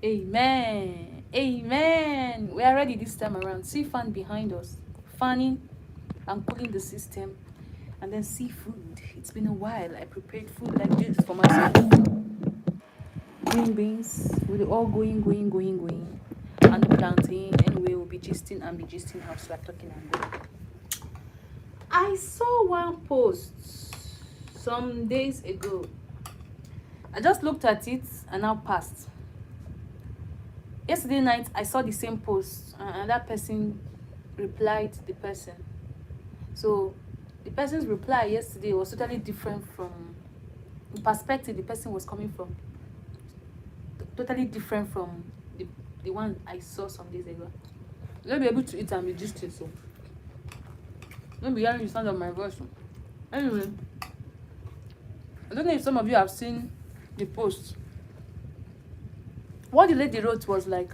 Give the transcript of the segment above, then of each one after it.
Amen. Amen. We are ready this time around. See fan behind us. Fanning and cooling the system. And then see food. It's been a while. I prepared food like this for myself. Green beans. We're all going. And the plantain. Anyway, we'll be gisting and be gisting how we are talking and going. I saw one post some days ago. I just looked at it and now passed. Yesterday night, I saw the same post and that person replied to the person. So the person's reply yesterday was totally different from the perspective the person was coming from. Totally different from the one I saw some days ago. You'll be able to eat and be gisting, so don't be hearing the sound of my voice. Anyway, I don't know if some of you have seen the post. What the lady wrote was like,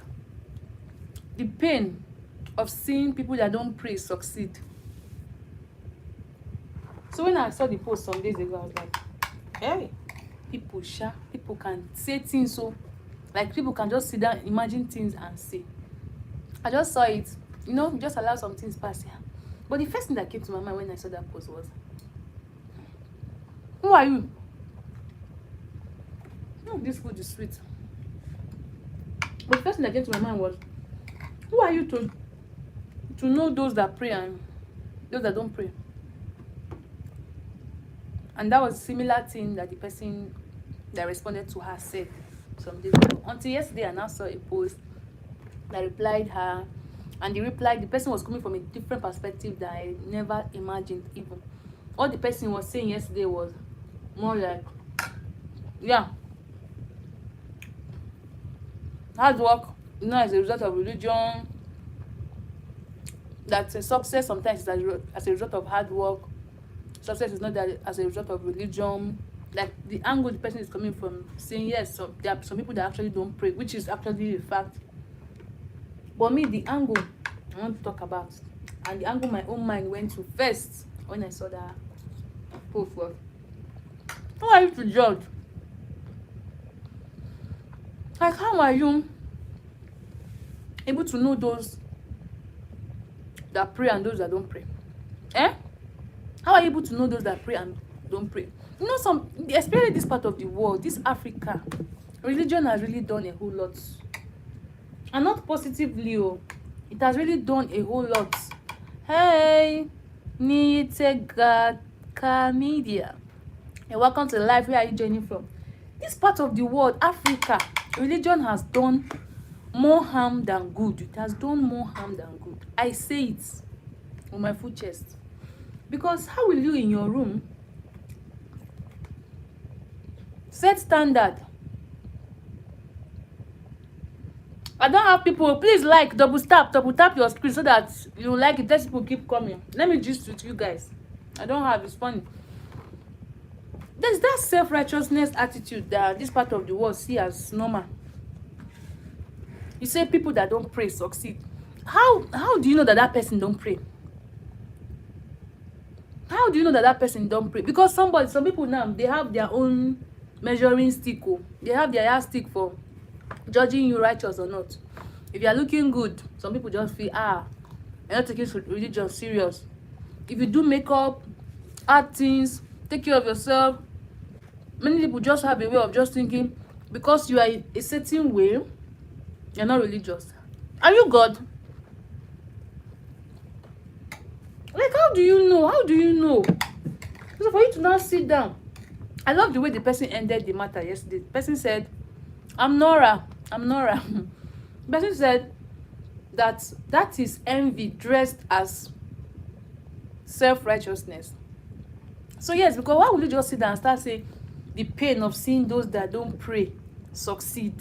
the pain of seeing people that don't pray succeed. So when I saw the post some days ago, I was like, hey, people can say things, so like people can just sit down, imagine things and say. I just saw it, just allow some things pass here. But the first thing that came to my mind when I saw that post was, who are you? This food is sweet. But the first thing that came to my mind was, who are you to know those that pray and those that don't pray? And that was a similar thing that the person that responded to her said some days ago. Until yesterday, I now saw a post that replied her, and the person was coming from a different perspective that I never imagined even. All the person was saying yesterday was more like, yeah, hard work, as a result of religion, that success sometimes is as a result of hard work. Success is not that as a result of religion. Like the angle the person is coming from, saying yes, so there are some people that actually don't pray, which is actually a fact. But me, the angle I want to talk about, and the angle my own mind went to first when I saw that post was, who are you to judge? Like, how are you able to know those that pray and those that don't pray? How are you able to know those that pray and don't pray? Especially this part of the world, this Africa, religion has really done a whole lot. And not positively, it has really done a whole lot. Hey, Nitega Media. And welcome to life. Where are you joining from? This part of the world, Africa, religion has done more harm than good. It has done more harm than good. I say it on my full chest. Because how will you in your room set standard? I don't have people. Please double tap your screen so that you like it. Let people keep coming. Let me gist with you guys. I don't have, it's funny. There's that self-righteousness attitude that this part of the world see as normal. You say people that don't pray succeed. How do you know that person don't pray? How do you know that person don't pray? Because some people now, they have their own measuring stick. They have their yardstick for judging you righteous or not. If you are looking good, some people just feel, you're not taking religion serious. If you do makeup, add things, take care of yourself, many people just have a way of just thinking, because you are a certain way, you're not religious. Are you God? Like, how do you know? So for you to now sit down, I love the way the person ended the matter yesterday. The person said, I'm Nora. The person said that is envy dressed as self-righteousness. So yes, because why would you just sit down and start saying the pain of seeing those that don't pray succeed?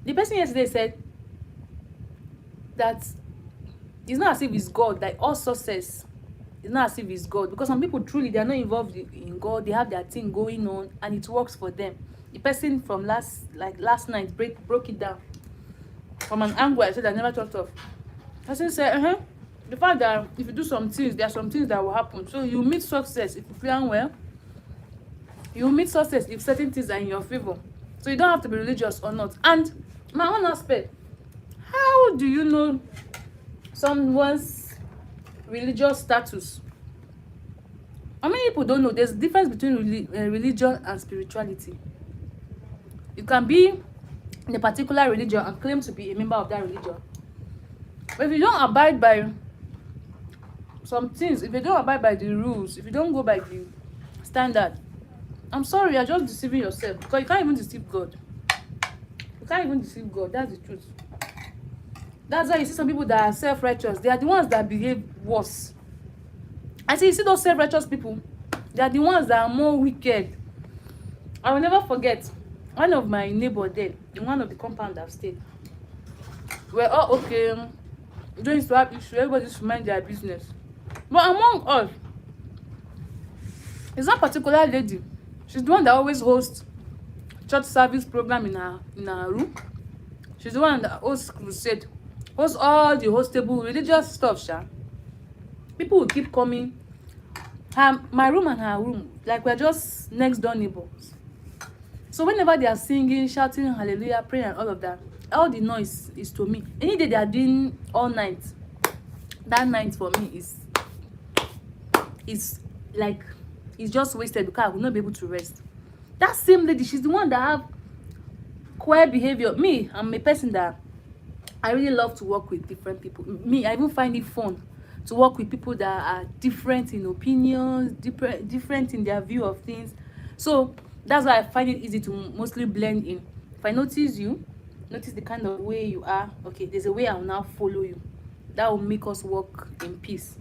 The person yesterday said that it's not as if it's God, like all success, it's not as if it's God, because some people truly, they are not involved in God. They have their thing going on and it works for them. The person from last night broke it down from an angle I said I never thought of. The person said, the fact that if you do some things, there are some things that will happen. So you meet success if you plan well. You meet success if certain things are in your favor. So you don't have to be religious or not. And My own aspect. How do you know someone's religious status? Many people don't know there's a difference between religion and spirituality. You can be in a particular religion and claim to be a member of that religion. But if you don't abide by some things, if you don't abide by the rules, if you don't go by the standard, I'm sorry, you're just deceiving yourself, because you can't even deceive God. You can't even deceive God. That's the truth. That's why you see some people that are self-righteous. They are the ones that behave worse. I see, you see those self-righteous people, they are the ones that are more wicked. I will never forget one of my neighbor there in one of the compound I've stayed. We're all okay. Don't used to have issue. Everybody used to mind their business. But among us, it's that particular lady. She's the one that always hosts church service program in her room. She's the one that hosts crusade, hosts all the hostable religious stuff. People will keep coming. My room and her room, like we're just next door neighbors. So whenever they are singing, shouting hallelujah, praying and all of that, all the noise is to me. Any day they are doing all night, that night for me is like, it's just wasted because I will not be able to rest. That same lady, she's the one that have queer behavior. Me, I'm a person that I really love to work with different people. Me, I even find it fun to work with people that are different in opinions, different in their view of things. So that's why I find it easy to mostly blend in. If I notice you, notice the kind of way you are, okay, there's a way I will now follow you. That will make us work in peace.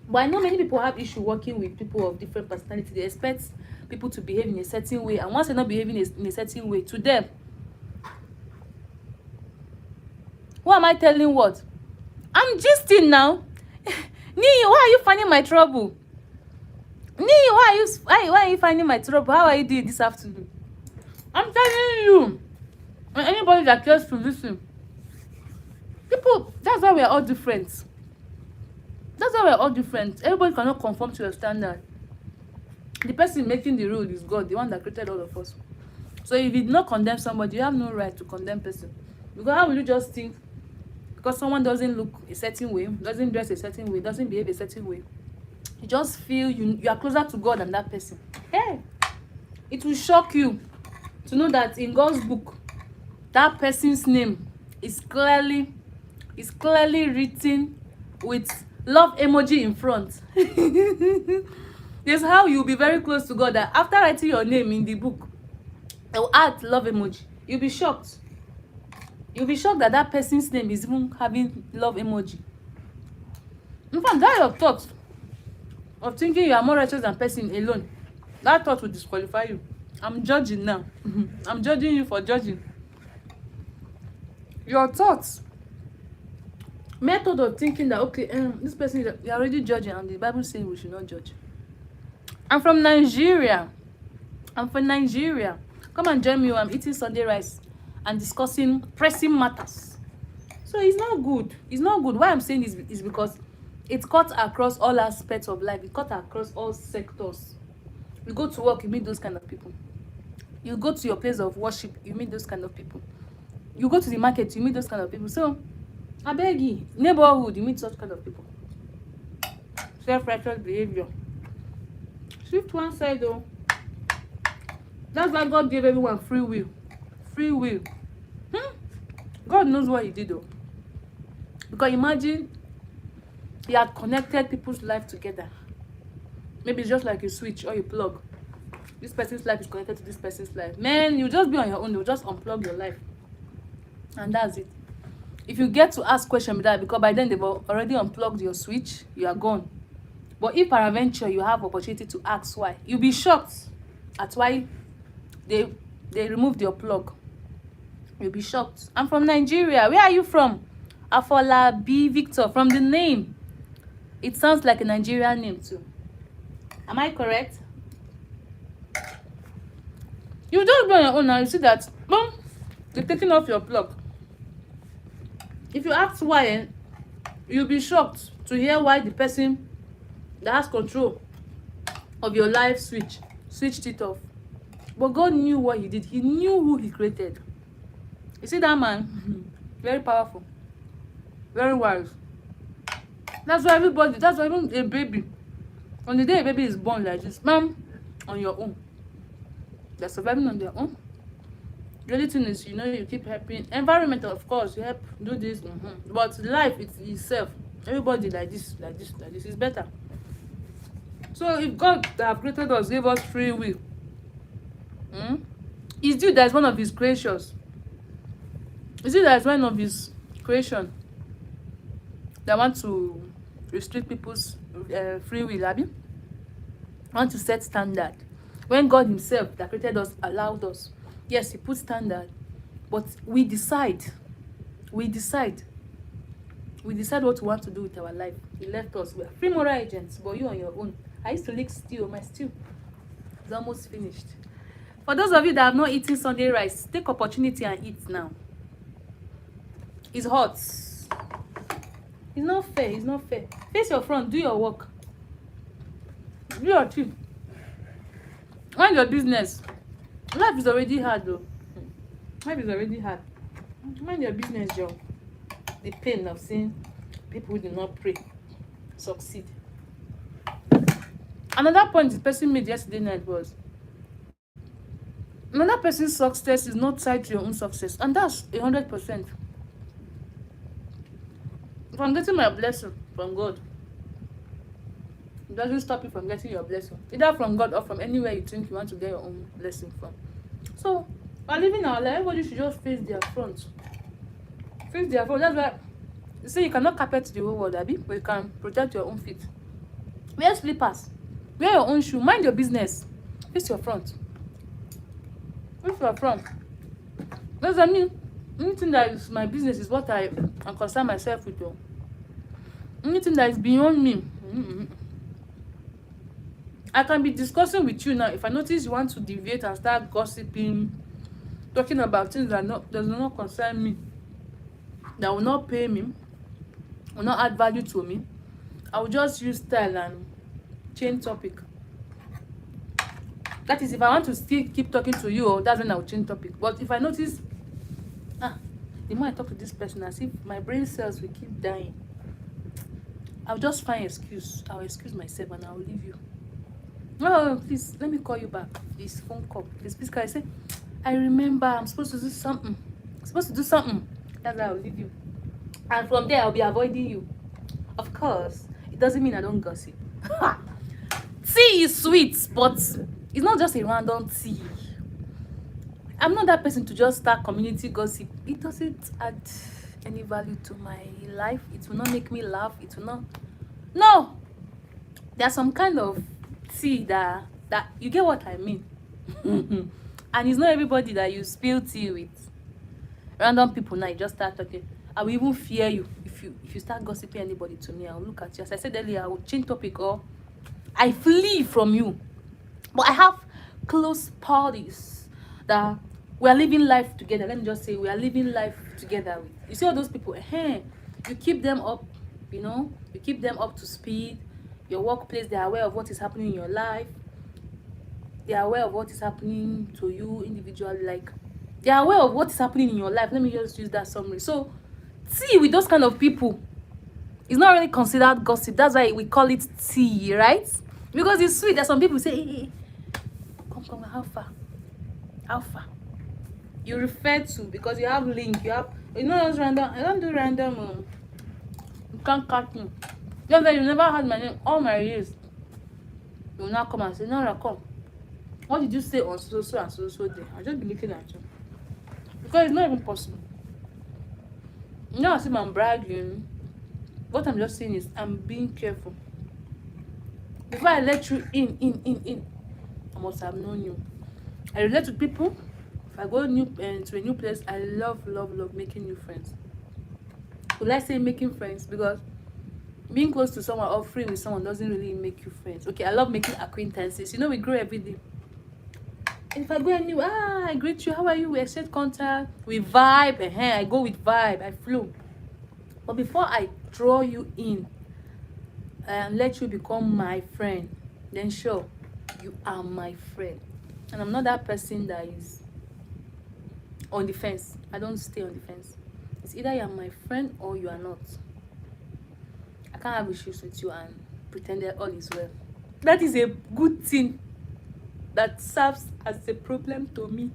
But I know many people have issue working with people of different personality. They expect people to behave in a certain way, and once they're not behaving in a certain way, to them, who am I telling what? I'm gisting now. Nii, why are you finding my trouble? Nee, why are you finding my trouble? How are you doing this afternoon? I'm telling you, and anybody that cares to listen, people, that's why we are all different. That's why we are all different. Everybody cannot conform to your standard. The person making the rule is God, the one that created all of us. So if you did not condemn somebody, you have no right to condemn person. Because how will you just think because someone doesn't look a certain way, doesn't dress a certain way, doesn't behave a certain way, you just feel you are closer to God than that person? Hey, it will shock you to know that in God's book, that person's name is clearly written with love emoji in front. This is how you'll be very close to God, that after writing your name in the book, they'll add love emoji. You'll be shocked. You'll be shocked that that person's name is even having love emoji. In fact, that your thought of thinking you are more righteous than person alone, that thought will disqualify you. I'm judging now. I'm judging you for judging. Your thoughts, method of thinking that, okay, this person, you're already judging, and the Bible saying we should not judge. I'm from Nigeria. Come and join me when I'm eating Sunday rice and discussing pressing matters. So it's not good. It's not good. Why I'm saying this is because it cuts across all aspects of life. It cuts across all sectors. You go to work, you meet those kind of people. You go to your place of worship, you meet those kind of people. You go to the market, you meet those kind of people. So, I beg you, neighborhood, you meet such kind of people. Self-righteous behavior. Shift one side though. That's why God gave everyone free will. Free will. God knows what he did though. Because imagine he had connected people's life together. Maybe it's just like a switch or a plug. This person's life is connected to this person's life. Man, you just be on your own. You'll just unplug your life. And that's it. If you get to ask questions with that, because by then they've already unplugged your switch, you are gone. But if peradventure you have opportunity to ask why, you'll be shocked at why they removed your plug. You'll be shocked. I'm from Nigeria. Where are you from? Afola B. Victor. From the name, it sounds like a Nigerian name too. Am I correct? You just go on your own now. You see that, boom, they're taking off your plug. If you ask why, you'll be shocked to hear why the person that has control of your life switched it off. But God knew what he did. He knew who he created. You see that man? Very powerful, very wise. That's why everybody, that's why even a baby, on the day a baby is born like this, mom, on your own. They're surviving on their own. The only thing is, you keep helping. Environment, of course, you help do this. But life itself, everybody like this, like this, like this is better. So if God that have created us gave us free will, it's you that is one of his creations. It's you that is one of his creation that want to restrict people's free will, abi? Want to set standard. When God himself that created us allowed us, yes, he put standard, but we decide what we want to do with our life. He left us. We are free moral agents, but you on your own. I used to lick stew. My stew is almost finished. For those of you that have not eaten Sunday rice, take opportunity and eat now. It's hot. It's not fair. It's not fair. Face your front. Do your work. Do your thing. Mind your business. Life is already hard though. Life is already hard. Mind your business, Joe. The pain of seeing people who do not pray succeed. Another point the person made yesterday night was, another person's success is not tied to your own success, and that's 100%. If I'm getting my blessing from God, it doesn't stop you from getting your blessing, either from God or from anywhere you think you want to get your own blessing from. So by living our life, everybody should just face their front. Face their front. That's why you say you cannot carpet the whole world, abi, but you can protect your own feet. Wear slippers. Wear your own shoe. Mind your business. Face your front. Face your front. That's what I mean. Anything that is my business is what I concern myself with. Though. Anything that is beyond me. I can be discussing with you now. If I notice you want to deviate and start gossiping, talking about things that does not concern me, that will not pay me, will not add value to me, I will just use style and change topic. That is, if I want to still keep talking to you, that's when I will change topic. But if I notice, the more I talk to this person, as if my brain cells will keep dying, I'll just find excuse. I'll excuse myself and I'll leave you. Oh, please, let me call you back. This phone call. Please, can I say, I remember I'm supposed to do something. That's why I'll leave you. And from there, I'll be avoiding you. Of course, it doesn't mean I don't gossip. Tea is sweet, but it's not just a random tea. I'm not that person to just start community gossip. It doesn't add any value to my life. It will not make me laugh. It will not. No, there's some kind of tea that you get what I mean. And it's not everybody that you spill tea with. Random people now, you just start talking. I will even fear you if you start gossiping anybody to me. I'll look at you. As I said earlier, I will change topic or I flee from you. But I have close parties that we are living life together. Let me just say, we are living life together with. You see all those people, you keep them up, you keep them up to speed. Your workplace, they are aware of what is happening in your life. They are aware of what is happening to you individually. Like, they are aware of what is happening in your life. Let me just use that summary. So, tea with those kind of people is not really considered gossip. That's why we call it tea, right? Because it's sweet. There's some people say, hey, come, how far? You refer to, because you have link, those random. I don't do random. You can't cut me. Just that you never had my name all my years. You will now come and say, no, come. What did you say on so and so day? I'll just be looking at you. Because it's not even possible. As if I'm bragging. What I'm just saying is I'm being careful. Before I let you in, I must have known you. I relate to people. If I go to a new place, I love making new friends. Would I say making friends? Because being close to someone or free with someone doesn't really make you friends. Okay, I love making acquaintances. We grow every day. And if I go anywhere, I greet you, how are you? We exchange contact, we vibe, I go with vibe, I flow. But before I draw you in and let you become my friend, then sure, you are my friend. And I'm not that person that is on the fence. I don't stay on the fence. It's either you are my friend or you are not. I can't have issues with you and pretend that all is well. That is a good thing that serves as a problem to me.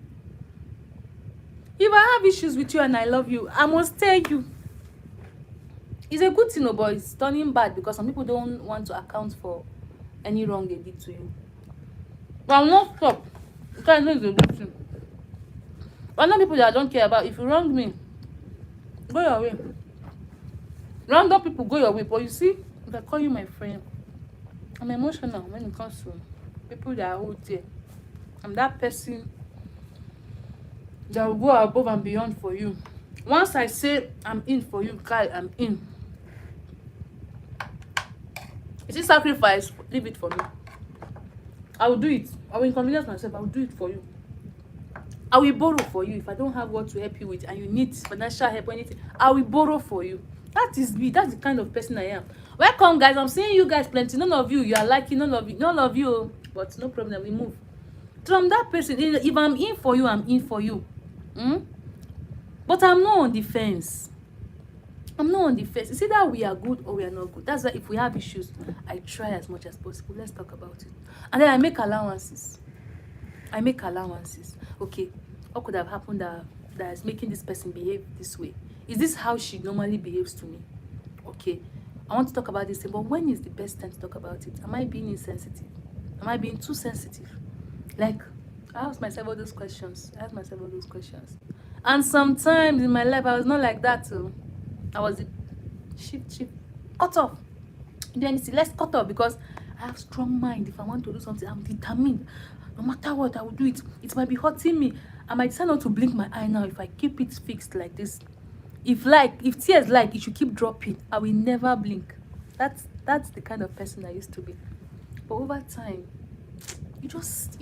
If I have issues with you and I love you, I must tell you. It's a good thing, but it's turning bad because some people don't want to account for any wrong they did to you. But I will not stop because I know it's a good thing. But not people that I don't care about. If you wrong me, go your way. Random people go your way. But you see, if I call you my friend, I'm emotional when it comes to people that are out there. I'm that person that will go above and beyond for you. Once I say I'm in for you, Kai, I'm in. Is it sacrifice? Leave it for me. I will do it. I will inconvenience myself. I will do it for you. I will borrow for you if I don't have what to help you with and you need financial help or anything. I will borrow for you. That is me. That's the kind of person I am. Welcome, guys. I'm seeing you guys plenty. None of you are liking. None of you. But no problem. We move. So I'm that person. If I'm in for you, I'm in for you. But I'm not on the fence. I'm not on the fence. It's either we are good or we are not good. That's why if we have issues, I try as much as possible. Let's talk about it. And then I make allowances. Okay, what could have happened that is making this person behave this way? Is this how she normally behaves to me? Okay, I want to talk about this thing, but when is the best time to talk about it? Am I being insensitive? Am I being too sensitive? Like, I ask myself all those questions. And sometimes in my life, I was not like that too. I was shift, cut off. Then let's cut off because I have strong mind. If I want to do something, I'm determined. No matter what, I will do it. It might be hurting me. I might decide not to blink my eye now if I keep it fixed like this. If tears it should keep dropping, I will never blink. That's the kind of person I used to be. But over time, you just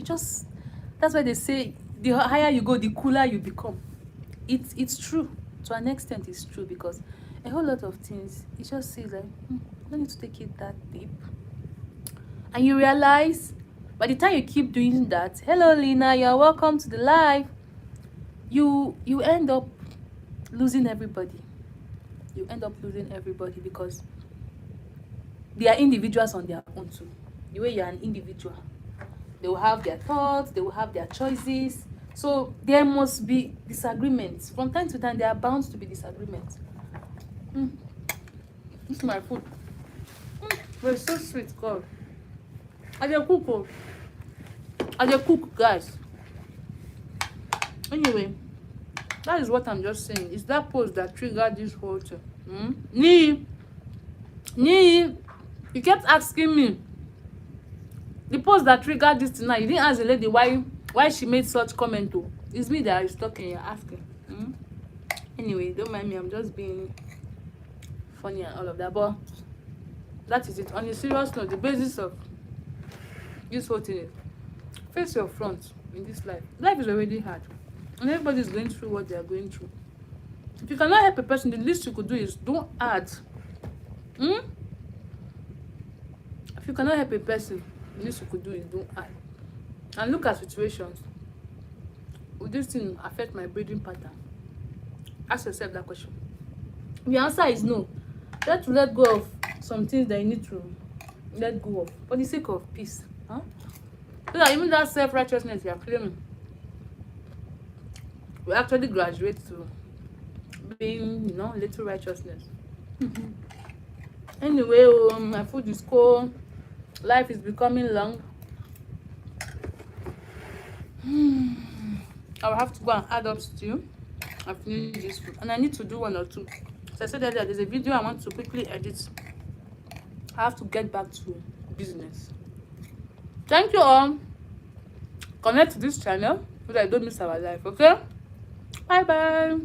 that's why they say the higher you go, the cooler you become. It's true. To an extent, it's true because a whole lot of things, it just says like, I don't need to take it that deep. And you realize, by the time you keep doing that, hello Lina, you're welcome to the live, you end up losing everybody. Because they are individuals on their own too. The way you're an individual, they will have their thoughts, they will have their choices. So there must be disagreements. From time to time, there are bound to be disagreements. This is my food. But it's so sweet, God. I dey cook, guys. Anyway, that is what I'm just saying. It's that post that triggered this whole thing. Nee, you kept asking me. The post that triggered this tonight, you didn't ask the lady why she made such comment too. It's me that is talking, you're asking. Anyway, don't mind me, I'm just being funny and all of that. But that is it. On a serious note, the basis of this whole thing is face your front in this life. Life is already hard. And everybody is going through what they are going through. If you cannot help a person, the least you could do is don't add. If you cannot help a person, the least you could do is don't add. And look at situations. Will this thing affect my breathing pattern? Ask yourself that question. If the answer is no, try to let go of some things that you need to let go of for the sake of peace. So that even that self-righteousness you are claiming will actually graduate to being, little righteousness. Anyway, my food is cold. Life is becoming long. I will have to go and add up stew. I've finished this food. And I need to do one or two. So I said earlier, there's a video I want to quickly edit. I have to get back to business. Thank you all. Connect to this channel so that I don't miss our life, okay? Bye bye.